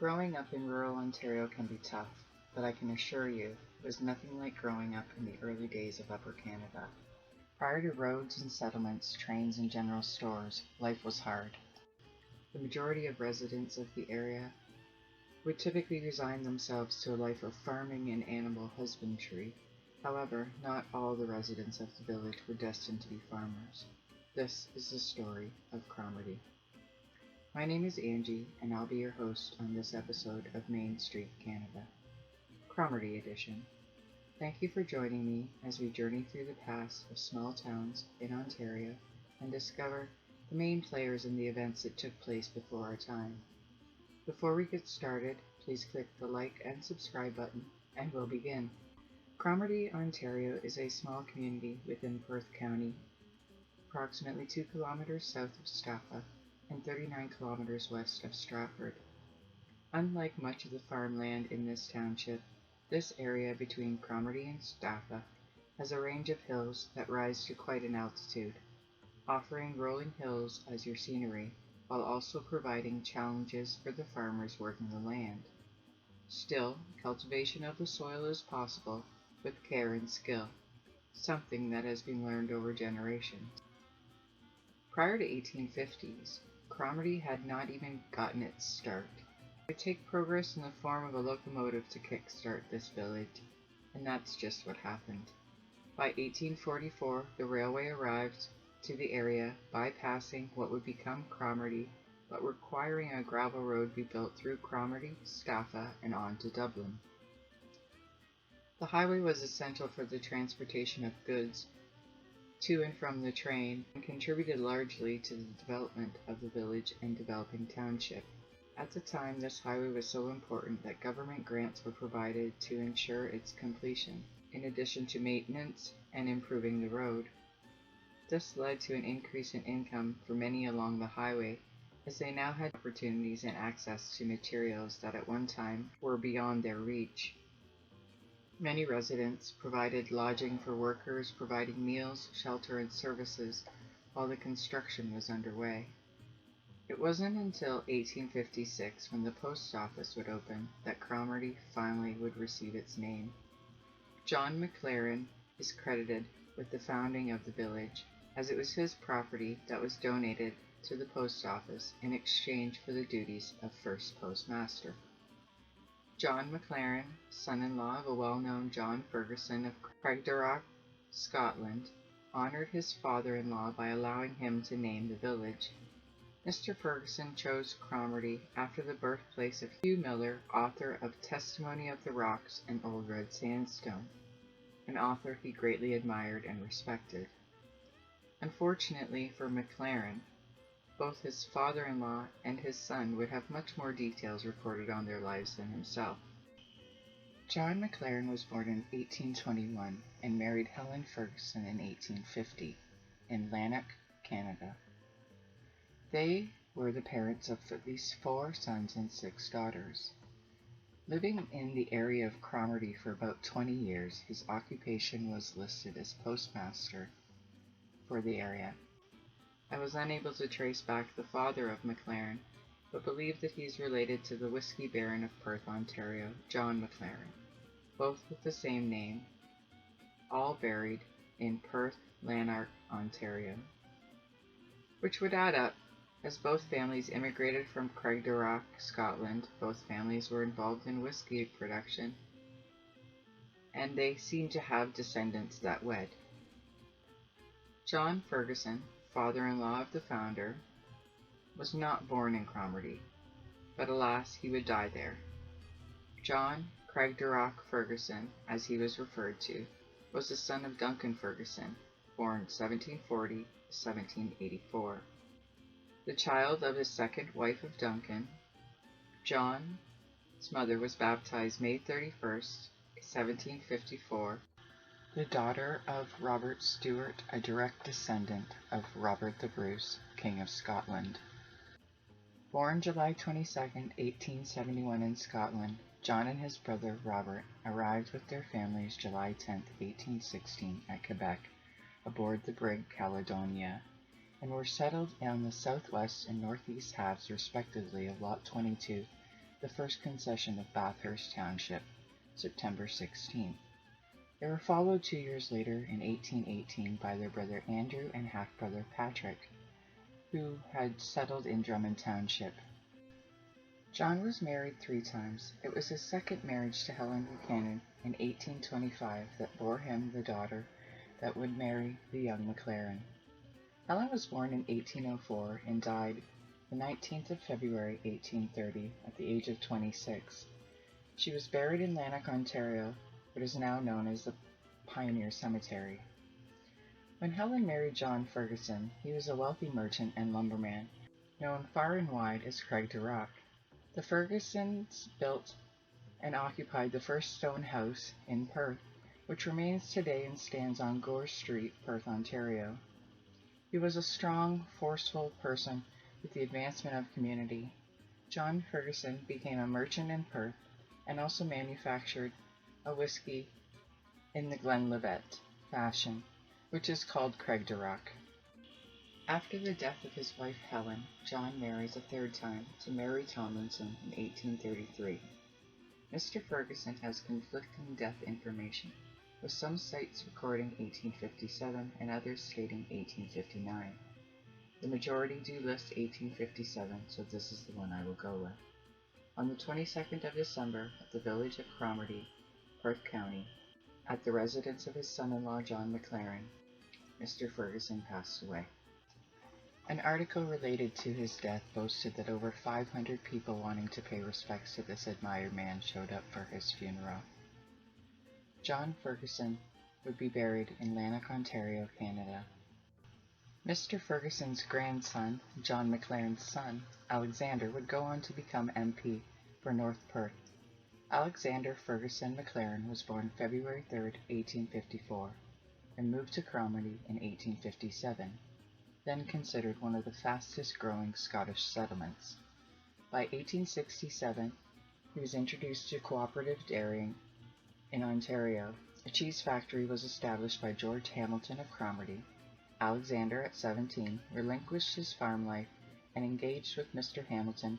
Growing up in rural Ontario can be tough, but I can assure you it was nothing like growing up in the early days of Upper Canada. Prior to roads and settlements, trains and general stores, life was hard. The majority of residents of the area would typically resign themselves to a life of farming and animal husbandry. However, not all the residents of the village were destined to be farmers. This is the story of Cromarty. My name is Angie, and I'll be your host on this episode of Main Street, Canada, Cromarty Edition. Thank you for joining me as we journey through the past of small towns in Ontario and discover the main players in the events that took place before our time. Before we get started, please click the like and subscribe button, and we'll begin. Cromarty, Ontario is a small community within Perth County, approximately 2 kilometers south of Staffa and 39 kilometers west of Stratford. Unlike much of the farmland in this township, this area between Cromarty and Staffa has a range of hills that rise to quite an altitude, offering rolling hills as your scenery, while also providing challenges for the farmers working the land. Still, cultivation of the soil is possible with care and skill, something that has been learned over generations. Prior to 1850s, Cromarty had not even gotten its start. It would take progress in the form of a locomotive to kickstart this village, and that's just what happened. By 1844, the railway arrived to the area, bypassing what would become Cromarty, but requiring a gravel road be built through Cromarty, Staffa, and on to Dublin. The highway was essential for the transportation of goods to and from the train, and contributed largely to the development of the village and developing township. At the time, this highway was so important that government grants were provided to ensure its completion, in addition to maintenance and improving the road. This led to an increase in income for many along the highway, as they now had opportunities and access to materials that at one time were beyond their reach. Many residents provided lodging for workers, providing meals, shelter, and services while the construction was underway. It wasn't until 1856, when the post office would open, that Cromarty finally would receive its name. John Mclaren is credited with the founding of the village, as it was his property that was donated to the post office in exchange for the duties of first postmaster. John Mclaren, son-in-law of a well-known John Ferguson of Craigdarroch, Scotland, honored his father-in-law by allowing him to name the village. Mr. Ferguson chose Cromarty after the birthplace of Hugh Miller, author of Testimony of the Rocks and Old Red Sandstone, an author he greatly admired and respected. Unfortunately for Mclaren, both his father-in-law and his son would have much more details recorded on their lives than himself. John Mclaren was born in 1821 and married Helen Ferguson in 1850 in Lanark, Canada. They were the parents of at least 4 sons and 6 daughters. Living in the area of Cromarty for about 20 years, his occupation was listed as postmaster for the area. I was unable to trace back the father of Mclaren, but believe that he is related to the Whiskey Baron of Perth, Ontario, John Mclaren, both with the same name, all buried in Perth, Lanark, Ontario, which would add up, as both families immigrated from Craigdarroch, Scotland. Both families were involved in whiskey production, and they seem to have descendants that wed. John Ferguson, father-in-law of the founder, was not born in Cromarty, but alas, he would die there. John Craigdarroch Ferguson, as he was referred to, was the son of Duncan Ferguson, born 1740 to 1784. The child of his second wife of Duncan, John's mother was baptized May 31st, 1754, the daughter of Robert Stewart, a direct descendant of Robert the Bruce, King of Scotland. Born July 22, 1871 in Scotland, John and his brother Robert arrived with their families July 10, 1816 at Quebec aboard the brig Caledonia, and were settled on the southwest and northeast halves respectively of Lot 22 the first concession of Bathurst Township, September 16th. They were followed 2 years later in 1818 by their brother Andrew and half-brother Patrick, who had settled in Drummond Township. John was married 3 times. It was his second marriage to Helen Buchanan in 1825 that bore him the daughter that would marry the young Mclaren. Helen was born in 1804 and died the 19th of February 1830 at the age of 26. She was buried in Lanark, Ontario, what is now known as the Pioneer Cemetery. When Helen married John Ferguson, he was a wealthy merchant and lumberman, known far and wide as Craig de Rock. The Fergusons built and occupied the first stone house in Perth, which remains today and stands on Gore Street, Perth, Ontario. He was a strong, forceful person with the advancement of community. John Ferguson became a merchant in Perth and also manufactured a whiskey in the Glenlivet fashion, which is called Craig de Rock. After the death of his wife Helen, John marries a 3rd time to Mary Tomlinson in 1833. Mr. Ferguson has conflicting death information, with some sites recording 1857 and others stating 1859. The majority do list 1857, so this is the one I will go with. On the 22nd of December, at the village of Cromarty, Perth County, at the residence of his son-in-law John Mclaren, Mr. Ferguson passed away. An article related to his death boasted that over 500 people wanting to pay respects to this admired man showed up for his funeral. John Ferguson would be buried in Lanark, Ontario, Canada. Mr. Ferguson's grandson, John Mclaren's son, Alexander, would go on to become MP for North Perth. Alexander Ferguson Mclaren was born February 3, 1854, and moved to Cromarty in 1857. Then considered one of the fastest-growing Scottish settlements. By 1867, he was introduced to cooperative dairying in Ontario. A cheese factory was established by George Hamilton of Cromarty. Alexander, at 17, relinquished his farm life and engaged with Mr. Hamilton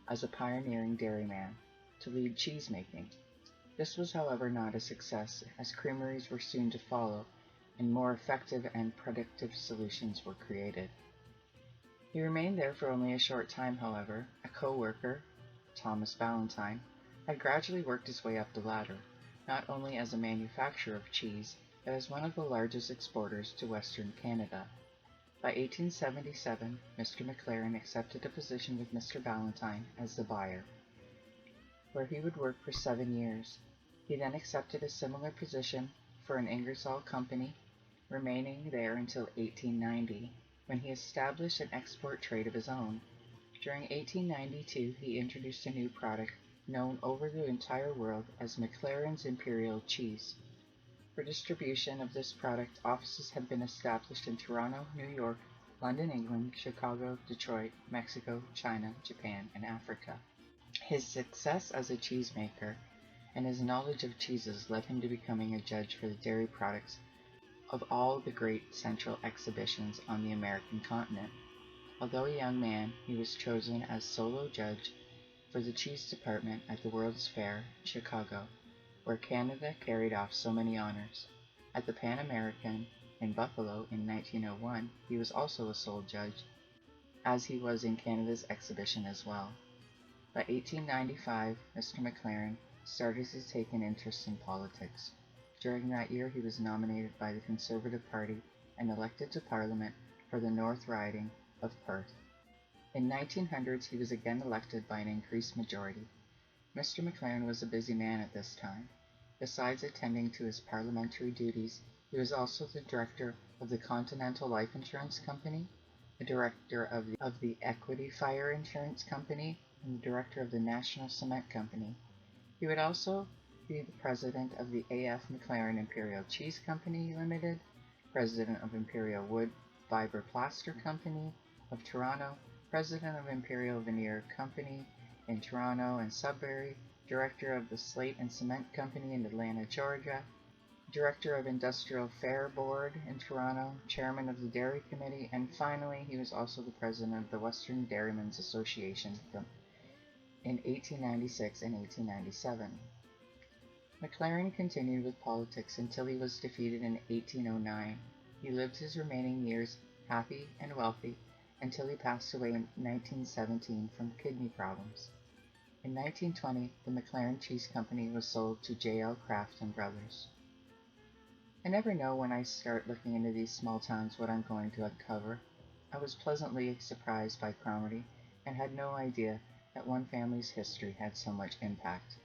as a pioneering dairyman to lead cheese-making. This was, however, not a success, as creameries were soon to follow, and more effective and productive solutions were created. He remained there for only a short time, however. A co-worker, Thomas Ballantyne, had gradually worked his way up the ladder, not only as a manufacturer of cheese, but as one of the largest exporters to Western Canada. By 1877, Mr. Mclaren accepted a position with Mr. Ballantyne as the buyer, where he would work for 7 years. He then accepted a similar position for an Ingersoll company, remaining there until 1890, when he established an export trade of his own. During 1892, he introduced a new product known over the entire world as Mclaren's Imperial Cheese. For distribution of this product, offices had been established in Toronto, New York, London, England, Chicago, Detroit, Mexico, China, Japan, and Africa. His success as a cheesemaker and his knowledge of cheeses led him to becoming a judge for the dairy products of all the great central exhibitions on the American continent. Although a young man, he was chosen as solo judge for the cheese department at the World's Fair in Chicago, where Canada carried off so many honors. At the Pan American in Buffalo in 1901, he was also a sole judge, as he was in Canada's exhibition as well. By 1895, Mr. Mclaren started to take an interest in politics. During that year, he was nominated by the Conservative Party and elected to Parliament for the North Riding of Perth. In 1900s, he was again elected by an increased majority. Mr. Mclaren was a busy man at this time. Besides attending to his parliamentary duties, he was also the director of the Continental Life Insurance Company, the director of the Equity Fire Insurance Company, and the director of the National Cement Company. He would also be the president of the A.F. Mclaren Imperial Cheese Company Limited, president of Imperial Wood Fiber Plaster Company of Toronto, president of Imperial Veneer Company in Toronto and Sudbury, director of the Slate and Cement Company in Atlanta, Georgia, director of Industrial Fair Board in Toronto, chairman of the Dairy Committee, and finally he was also the president of the Western Dairymen's Association in 1896 and 1897. Mclaren continued with politics until he was defeated in 1809. He lived his remaining years happy and wealthy until he passed away in 1917 from kidney problems. In 1920, the Mclaren Cheese Company was sold to J.L. Kraft and Brothers. I never know when I start looking into these small towns what I'm going to uncover. I was pleasantly surprised by Cromarty and had no idea that one family's history had so much impact.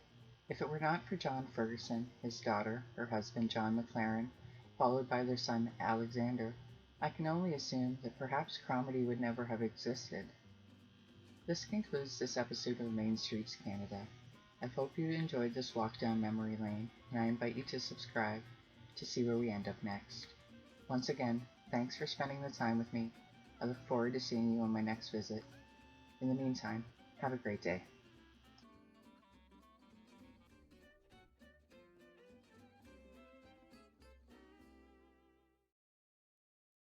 If it were not for John Ferguson, his daughter, her husband John Mclaren, followed by their son Alexander, I can only assume that perhaps Cromarty would never have existed. This concludes this episode of Main Streets Canada. I hope you enjoyed this walk down memory lane, and I invite you to subscribe to see where we end up next. Once again, thanks for spending the time with me. I look forward to seeing you on my next visit. In the meantime, have a great day.